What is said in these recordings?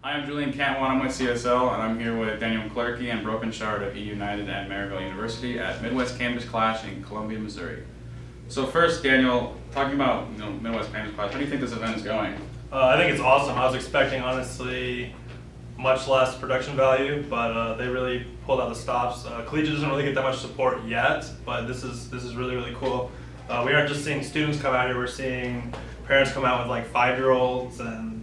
Hi, I'm Julian Cantwell, I'm with CSL, and I'm here with Daniel Clerkie and Brokenshard of eUnited at Maryville University at Midwest Campus Clash in Columbia, Missouri. So first, Daniel, talking about Midwest Campus Clash, how do you think this event is going? I think it's awesome. I was expecting, honestly, much less production value, but they really pulled out the stops. Collegiate doesn't really get that much support yet, but this is really, really cool. We aren't just seeing students come out here, we're seeing parents come out with like 5-year-olds, and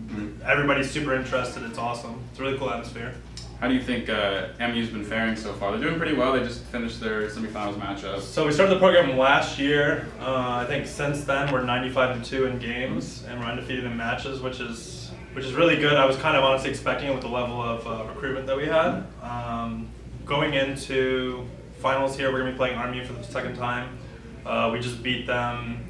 everybody's super interested. It's awesome. It's a really cool atmosphere. How do you think MU's been faring so far? They're doing pretty well. They just finished their semifinals matchup. So we started the program last year. I think since then we're 95-2 in games, and we're undefeated in matches, which is really good. I was kind of honestly expecting it with the level of recruitment that we had. Going into finals here, we're going to be playing RMU for the second time. We just beat them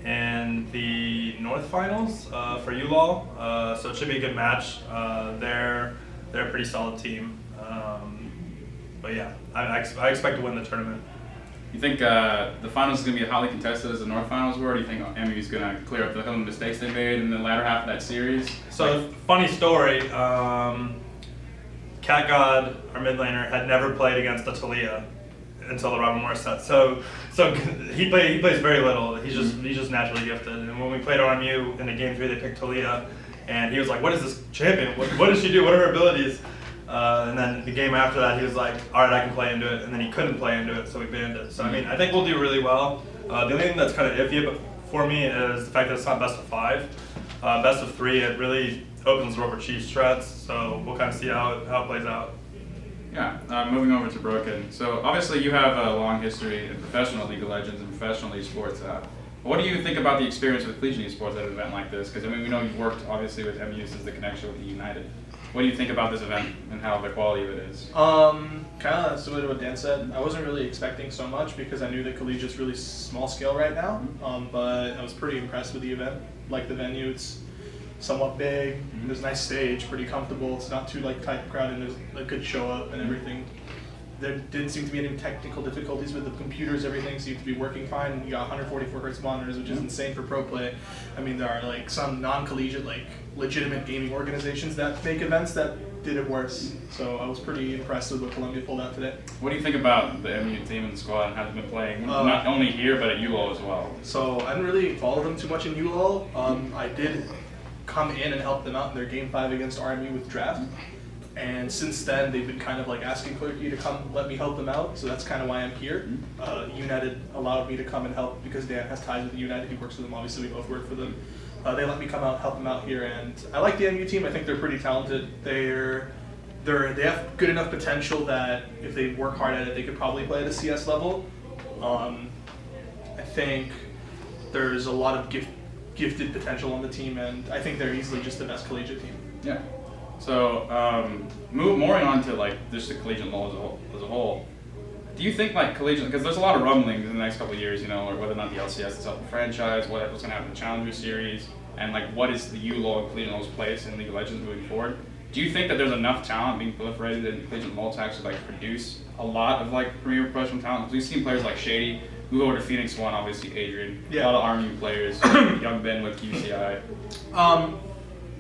in the North Finals for ULAL, so it should be a good match. They're a pretty solid team, but yeah, I expect to win the tournament. You think the finals is going to be highly contested as the North Finals were, or do you think MU is going to clear up the mistakes they made in the latter half of that series? So, funny story, Cat God, our mid laner, had never played against the Talia until the Robin Morris set. So he plays very little. He's just naturally gifted. And when we played RMU in the game 3, they picked Talia, and he was like, "What is this champion? What does she do? What are her abilities?" And then the game after that, he was like, "All right, I can play into it." And then he couldn't play into it, so we banned it. So I mean, I think we'll do really well. The only thing that's kind of iffy for me is the fact that it's not best of 5, best of 3. It really opens the door for Chiefs threats. So we'll kind of see how it plays out. Yeah, moving over to Broken. So obviously you have a long history in professional League of Legends and professional esports. What do you think about the experience with Collegiate esports at an event like this? Because I mean, we know you've worked obviously with MU since the connection with eUnited. What do you think about this event and how the quality of it is? Kind of similar to what Dan said. I wasn't really expecting so much because I knew that Collegiate's really small scale right now. But I was pretty impressed with the event. Like the venue, it's somewhat big. There's a nice stage, pretty comfortable. It's not too like tight crowded. There's a good show up and everything. There didn't seem to be any technical difficulties with the computers. Everything seemed to be working fine. You got 144 hertz monitors, which is insane for pro play. I mean, there are like some non-collegiate, like legitimate gaming organizations that make events that did it worse. So I was pretty impressed with what Columbia pulled out today. What do you think about the MU team and the squad and how they've been playing, not only here but at ULAL as well? So I didn't really follow them too much in ULAL. I did come in and help them out in their game 5 against RMU with draft, and since then they've been kind of like asking Clerkie to come let me help them out, so that's kind of why I'm here. United allowed me to come and help because Dan has ties with United. He works with them, obviously we both work for them. They let me come out, help them out here, and I like the MU team. I think they're pretty talented. They have good enough potential that if they work hard at it, they could probably play at a CS level. I think there's a lot of gifted potential on the team, and I think they're easily just the best collegiate team. Yeah. So moving on to like just the collegiate level as a whole. Do you think like collegiate, because there's a lot of rumblings in the next couple of years, or whether or not the LCS is up the franchise, what's going to happen in the Challenger Series, and like what is the ULAL and collegiate level's place in League of Legends moving forward? Do you think that there's enough talent being proliferated in collegiate level to actually like produce a lot of like premier professional talent? Because we've seen players like Shady move over to Phoenix One, obviously Adrian, a lot of RMU players, young Ben with QCI.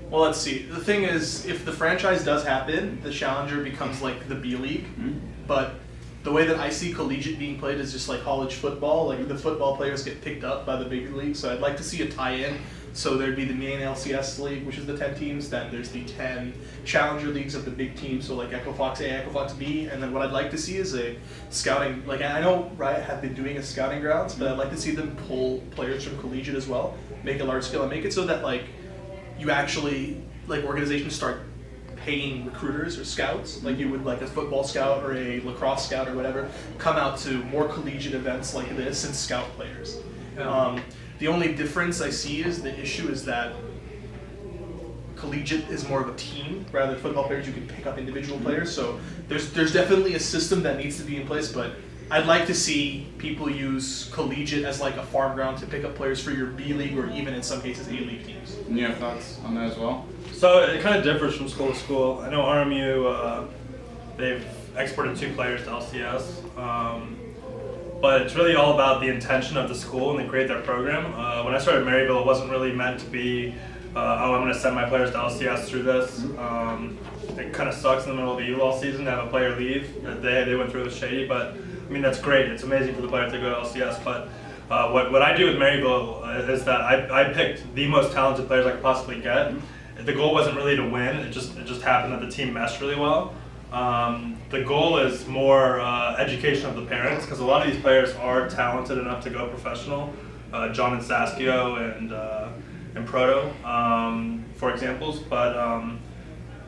Well, let's see. The thing is, if the franchise does happen, the Challenger becomes like the B League. But the way that I see collegiate being played is just like college football. Like the football players get picked up by the big league. So I'd like to see a tie-in. So there'd be the main LCS league, which is the 10 teams. Then there's the 10 Challenger leagues of the big teams. So like Echo Fox A, Echo Fox B. And then what I'd like to see is a scouting. Like I know Riot have been doing a scouting grounds, but I'd like to see them pull players from collegiate as well, make it large scale, and make it so that like you actually like organizations start paying recruiters or scouts, like you would like a football scout or a lacrosse scout or whatever, come out to more collegiate events like this and scout players. The only difference I see is the issue is that collegiate is more of a team rather than football players. You can pick up individual players, so there's definitely a system that needs to be in place, but I'd like to see people use collegiate as like a farm ground to pick up players for your B League or even in some cases A League teams. And you have thoughts on that as well? So it kind of differs from school to school. I know RMU, they've exported 2 players to LCS, but it's really all about the intention of the school and they create their program. When I started Maryville, it wasn't really meant to be oh, I'm going to send my players to LCS through this. It kind of sucks in the middle of the ULL season to have a player leave. They went through it with Shady, but I mean, that's great. It's amazing for the player to go to LCS. But what I do with Maryville is that I picked the most talented players I could possibly get. The goal wasn't really to win. It just happened that the team meshed really well. The goal is more education of the parents, because a lot of these players are talented enough to go professional. John and Saskio and Proto, for examples, but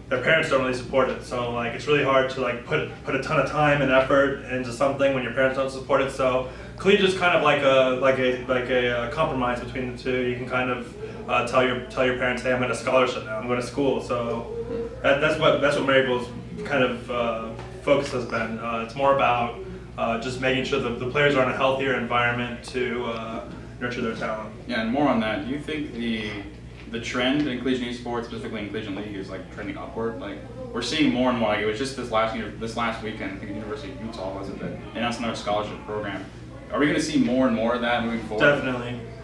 their parents don't really support it. So like it's really hard to like put a ton of time and effort into something when your parents don't support it. So Collegiate is kind of like a compromise between the two. You can kind of tell your parents, hey, I'm going to scholarship now. I'm going to school. So that's what Maryville's kind of focus has been. It's more about just making sure that the players are in a healthier environment to nurture their talent. Yeah, and more on that. Do you think the trend in collegiate esports, specifically in collegiate league, is like trending upward? Like we're seeing more and more. Like it was just this last weekend, I think the University of Utah was it that announced another scholarship program. Are we going to see more and more of that moving forward?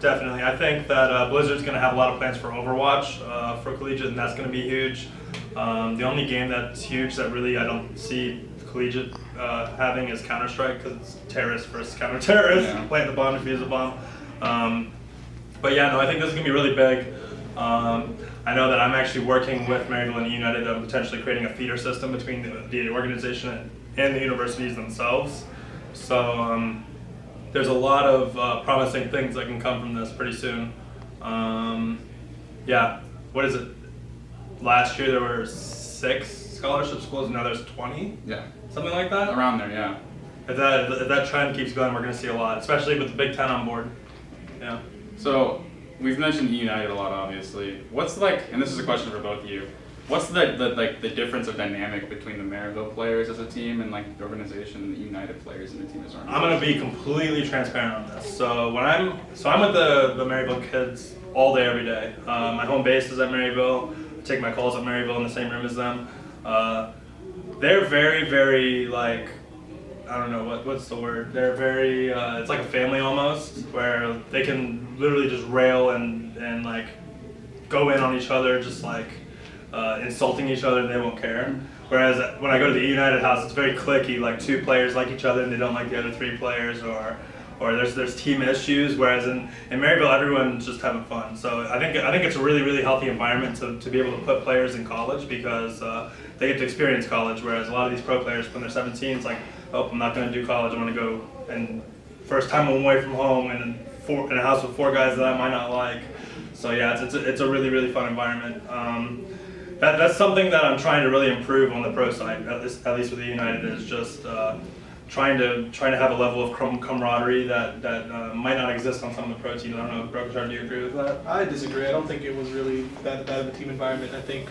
Definitely. I think that Blizzard's going to have a lot of plans for Overwatch for Collegiate, and that's going to be huge. The only game that's huge that really I don't see Collegiate having is Counter-Strike, because it's terrorist versus counter-terrorist, plant the bomb, defuse the bomb. But yeah, no, I think this is going to be really big. I know that I'm actually working with Maryville and eUnited on potentially creating a feeder system between the organization and the universities themselves. So there's a lot of promising things that can come from this pretty soon. Yeah, what is it? Last year there were 6 scholarship schools, and now there's 20? Yeah. Something like that? Around there, yeah. If that trend keeps going, we're going to see a lot, especially with the Big Ten on board. Yeah. So we've mentioned eUnited a lot, obviously. What's like, and this is a question for both of you. What's the difference of dynamic between the Maryville players as a team and like the organization and the eUnited players and the team as an I'm going to be completely transparent on this. So I'm with the Maryville kids all day, every day. My home base is at Maryville. I take my calls at Maryville in the same room as them. They're very, very like, I don't know, what's the word? They're very, it's like a family almost, where they can literally just rail and like go in on each other, just like insulting each other, and they won't care. Whereas when I go to the eUnited house, it's very cliquey, like 2 players like each other and they don't like the other 3 players, or there's team issues. Whereas in Maryville, everyone's just having fun. So I think it's a really, really healthy environment to be able to put players in college, because they get to experience college. Whereas a lot of these pro players, when they're 17, it's like, oh, I'm not going to do college. I'm going to go and first time I'm away from home and in a house with 4 guys that I might not like. So yeah, it's a really, really fun environment. That's something that I'm trying to really improve on the pro side, at least with the eUnited, is just trying to have a level of camaraderie that might not exist on some of the pro teams. I don't know, Brokenshard, do you agree with that? I disagree. I don't think it was really that bad of a team environment. I think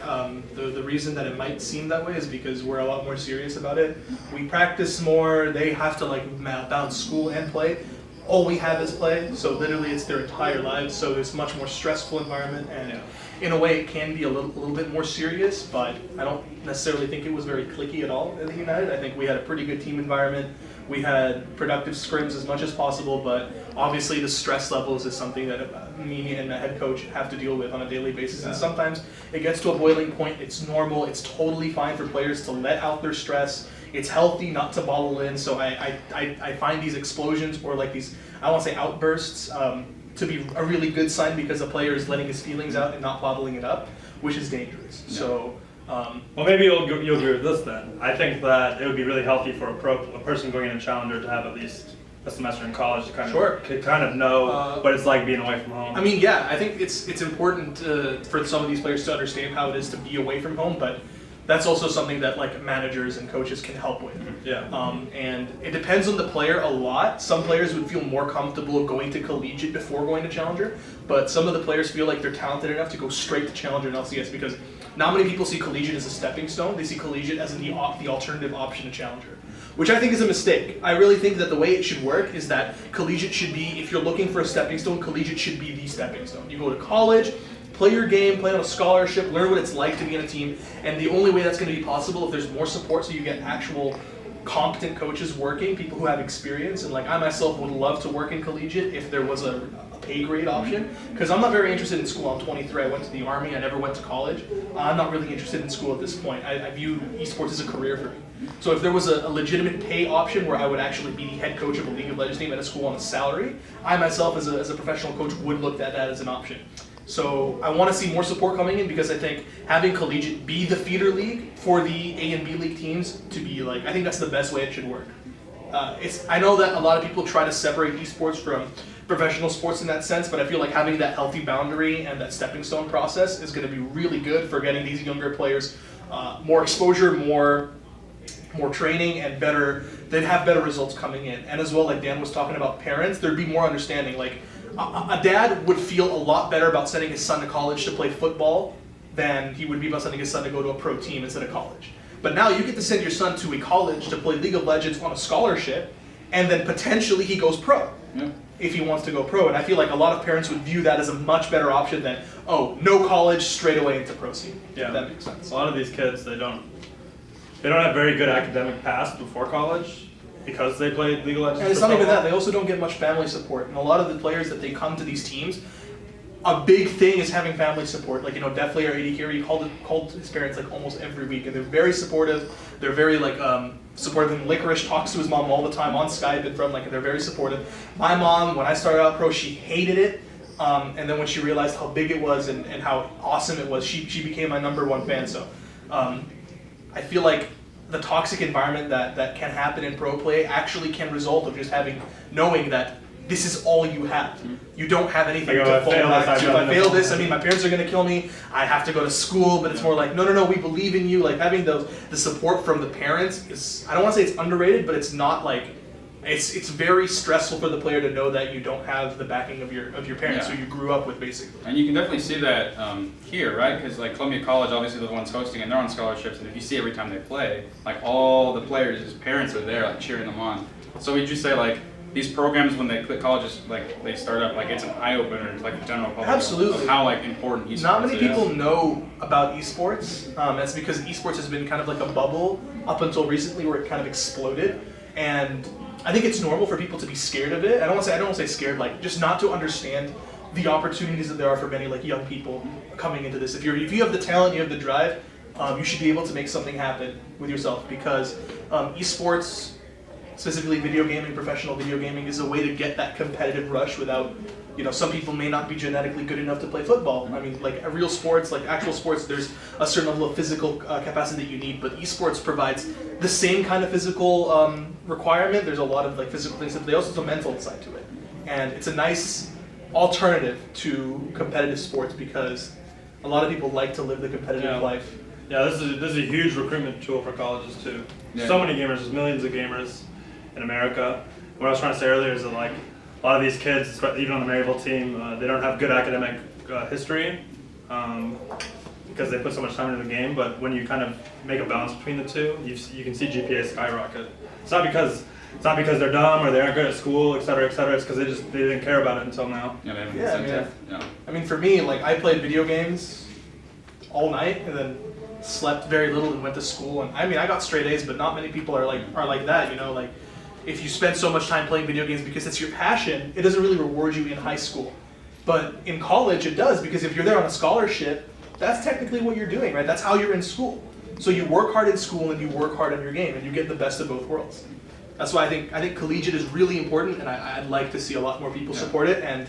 the reason that it might seem that way is because we're a lot more serious about it. We practice more. They have to like balance school and play. All we have is play, so literally it's their entire lives. So it's a much more stressful environment, and in a way it can be a little bit more serious. But I don't necessarily think it was very cliquey at all in the United. I think we had a pretty good team environment. We had productive scrims as much as possible, but obviously the stress levels is something that me and the head coach have to deal with on a daily basis. And sometimes it gets to a boiling point. It's normal. It's totally fine for players to let out their stress. It's healthy not to bottle in. So I find these explosions, or like these, I won't say outbursts, to be a really good sign, because the player is letting his feelings out and not bottling it up, which is dangerous. Yeah. So. Well, maybe you'll agree with this then. I think that it would be really healthy for a person going in a challenger to have at least a semester in college to kind of know what it's like being away from home. I mean, yeah, I think it's important for some of these players to understand how it is to be away from home, but that's also something that like managers and coaches can help with. Yeah. And it depends on the player a lot. Some players would feel more comfortable going to collegiate before going to challenger, but some of the players feel like they're talented enough to go straight to challenger and LCS, because not many people see collegiate as a stepping stone. They see collegiate as the alternative option to challenger, which I think is a mistake. I really think that the way it should work is that collegiate should be, if you're looking for a stepping stone, collegiate should be the stepping stone. You go to college, play your game, play on a scholarship, learn what it's like to be in a team, and the only way that's going to be possible if there's more support, so you get actual competent coaches working, people who have experience. And like I myself would love to work in collegiate if there was a pay grade option, because I'm not very interested in school. I'm 23. I went to the Army. I never went to college. I'm not really interested in school at this point. I view esports as a career for me. So if there was a legitimate pay option where I would actually be the head coach of a League of Legends team at a school on a salary, I myself as a professional coach would look at that as an option. So I want to see more support coming in, because I think having Collegiate be the feeder league for the A and B league teams to be like, I think that's the best way it should work. I know that a lot of people try to separate esports from professional sports in that sense, but I feel like having that healthy boundary and that stepping stone process is going to be really good for getting these younger players more exposure, more training, and they'd have better results coming in. And as well, like Dan was talking about parents, there'd be more understanding. Like a dad would feel a lot better about sending his son to college to play football than he would be about sending his son to go to a pro team instead of college. But now you get to send your son to a college to play League of Legends on a scholarship, and then potentially he goes pro if he wants to go pro. And I feel like a lot of parents would view that as a much better option than, oh, no college, straight away into pro scene. Yeah, if that makes sense. A lot of these kids, they don't have very good academic past before college because they played League of Legends. And it's not even that, they also don't get much family support. And a lot of the players that they come to these teams, a big thing is having family support. Like, Deathly or AD Carey called his parents like almost every week, and they're very supportive. They're very supportive. And Licorice talks to his mom all the time on Skype, and they're very supportive. My mom, when I started out pro, she hated it, and then when she realized how big it was and how awesome it was, she became my #1 fan. So I feel like the toxic environment that can happen in pro play actually can result of just knowing that this is all you have. You don't have anything to fall back to. If I fail this, my parents are going to kill me. I have to go to school, but it's more like, no, we believe in you. Like, having the support from the parents is, I don't want to say it's underrated, but it's not like, it's very stressful for the player to know that you don't have the backing of your parents who you grew up with, basically. And you can definitely see that here, right? Because like Columbia College, obviously they're the ones hosting, and they're on scholarships. And if you see every time they play, like all the players' parents are there, like cheering them on. So would you say like these programs, when they click colleges, like they start up, like it's an eye opener to like the general public. Absolutely. Of how like important esports is. Not many people know about esports. That's because esports has been kind of like a bubble up until recently, where it kind of exploded. And I think it's normal for people to be scared of it. I don't want to say scared, like just not to understand the opportunities that there are for many like young people coming into this. If you have the talent, you have the drive, you should be able to make something happen with yourself, because esports, specifically video gaming, professional video gaming, is a way to get that competitive rush without, some people may not be genetically good enough to play football. Like real sports, like actual sports, there's a certain level of physical capacity that you need, but esports provides the same kind of physical requirement. There's a lot of like physical things, but they also have a mental side to it. And it's a nice alternative to competitive sports, because a lot of people like to live the competitive life. Yeah, this is a huge recruitment tool for colleges too. Yeah. So many gamers, there's millions of gamers in America. What I was trying to say earlier is that like a lot of these kids, even on the Maryville team, they don't have good academic history because they put so much time into the game. But when you kind of make a balance between the two, you can see GPA skyrocket. It's not because they're dumb or they aren't good at school, et cetera, et cetera. It's because they didn't care about it until now. For me, like I played video games all night and then slept very little and went to school. And I got straight A's, but not many people are like that. Like if you spend so much time playing video games because it's your passion, it doesn't really reward you in high school. But in college, it does, because if you're there on a scholarship, that's technically what you're doing, right? That's how you're in school. So you work hard in school and you work hard on your game, and you get the best of both worlds. That's why I think Collegiate is really important, and I'd like to see a lot more people support it. And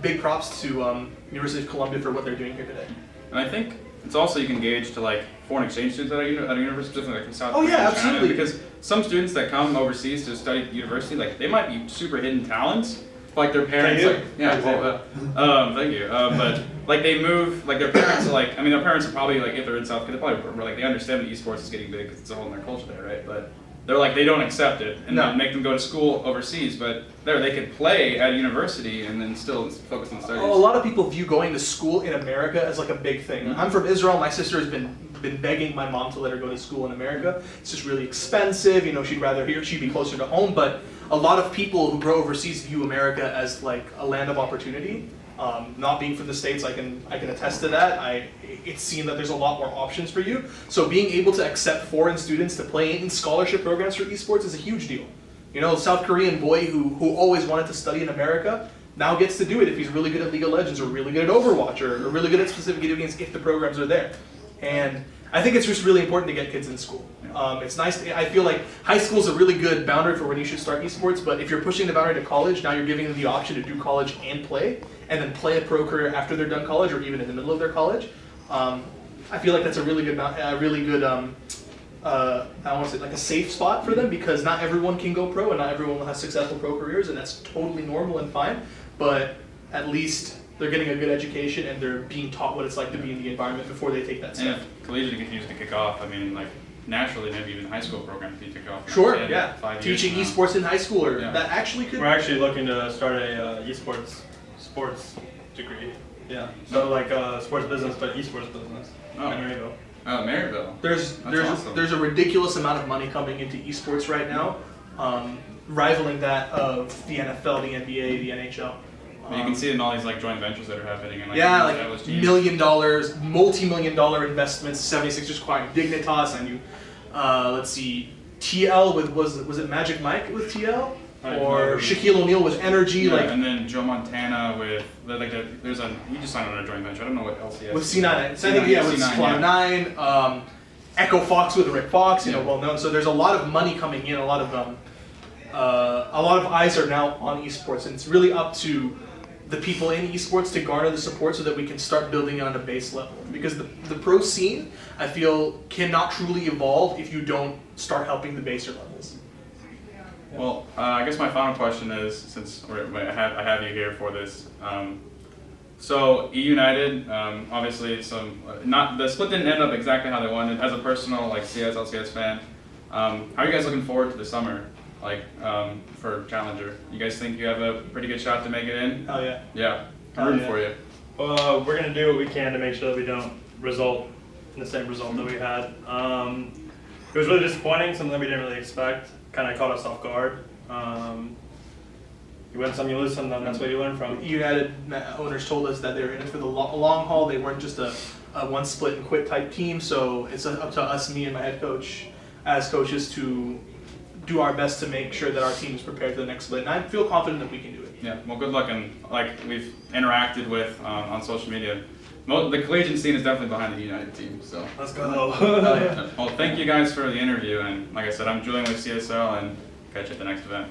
big props to University of Columbia for what they're doing here today. And I think it's also, you can gauge to like foreign exchange students at a university, specifically like from South Korea. Oh yeah, absolutely. Because some students that come overseas to study at university, like they might be super hidden talents, but like their parents, thank you. But like they move, like their parents are like, their parents are probably like, if they're in South Korea, they probably like they understand that esports is getting big because it's a whole in their culture there, right? But they're like, they don't accept it and then make them go to school overseas, but they could play at university and then still focus on studies. A lot of people view going to school in America as like a big thing. Mm-hmm. I'm from Israel. My sister has been begging my mom to let her go to school in America. It's just really expensive. She'd be closer to home. But a lot of people who grow overseas view America as like a land of opportunity. Not being from the States, I can attest to that. It's seen that there's a lot more options for you. So being able to accept foreign students to play in scholarship programs for esports is a huge deal. South Korean boy who always wanted to study in America, now gets to do it if he's really good at League of Legends or really good at Overwatch or really good at specific video games if the programs are there. And I think it's just really important to get kids in school. It's nice. I feel like high school is a really good boundary for when you should start esports, but if you're pushing the boundary to college, now you're giving them the option to do college and then play a pro career after they're done college or even in the middle of their college. I feel like that's a really good, I want to say like a safe spot for them because not everyone can go pro and not everyone will have successful pro careers, and that's totally normal and fine. But at least they're getting a good education and they're being taught what it's like to be in the environment before they take that step. And if Collegiate continues to kick off, I mean, like naturally, maybe even high school programs can kick off. Sure, 10, yeah. 5 years Teaching from now. esports in high school, or Yeah. that actually could. We're actually looking to start a sports degree. Yeah. So like sports business, but esports business Oh. in Maryville. Oh, Maryville. There's awesome. there's a ridiculous amount of money coming into esports right now, rivaling that of the NFL, the NBA, the NHL. But you can see it in all these like joint ventures that are happening. And, like, Yeah, established like teams. $1 million, multi-million-dollar investments. 76ers acquiring Dignitas, and let's see, TL with was it Magic Mike with TL, or Shaquille O'Neal with Energy, Yeah, like and then Joe Montana with he just signed on a joint venture. I don't know what else he has. with C9. So I think with C9, Cloud9, Echo Fox with Rick Fox, well known. So there's a lot of money coming in, a lot of eyes are now on esports, and it's really up to the people in esports to garner the support so that we can start building it on a base level. Because the pro scene, I feel, cannot truly evolve if you don't start helping the baser levels. Well, I guess my final question is, since I have you here for this. So eUnited, obviously, the split didn't end up exactly how they wanted. As a personal CS LCS fan, how are you guys looking forward to the summer? For Challenger, you guys think you have a pretty good shot to make it in? Oh yeah. Yeah, I'm rooting for you. We're gonna do what we can to make sure that we don't result in the same result that we had. It was really disappointing, something that we didn't really expect. Kind of caught us off guard. You win some, you lose some, then that's what you learn from. United owners told us that they were in it for the long haul. They weren't just a one split and quit type team. So it's up to us, me and my head coach, as coaches, to do our best to make sure that our team is prepared for the next split. And I feel confident that we can do it. Yeah, well, good luck. And we've interacted with on social media, the Collegiate scene is definitely behind the eUnited team. So Let's go. Well, thank you guys for the interview. And like I said, I'm Julian with CSL, and catch you at the next event.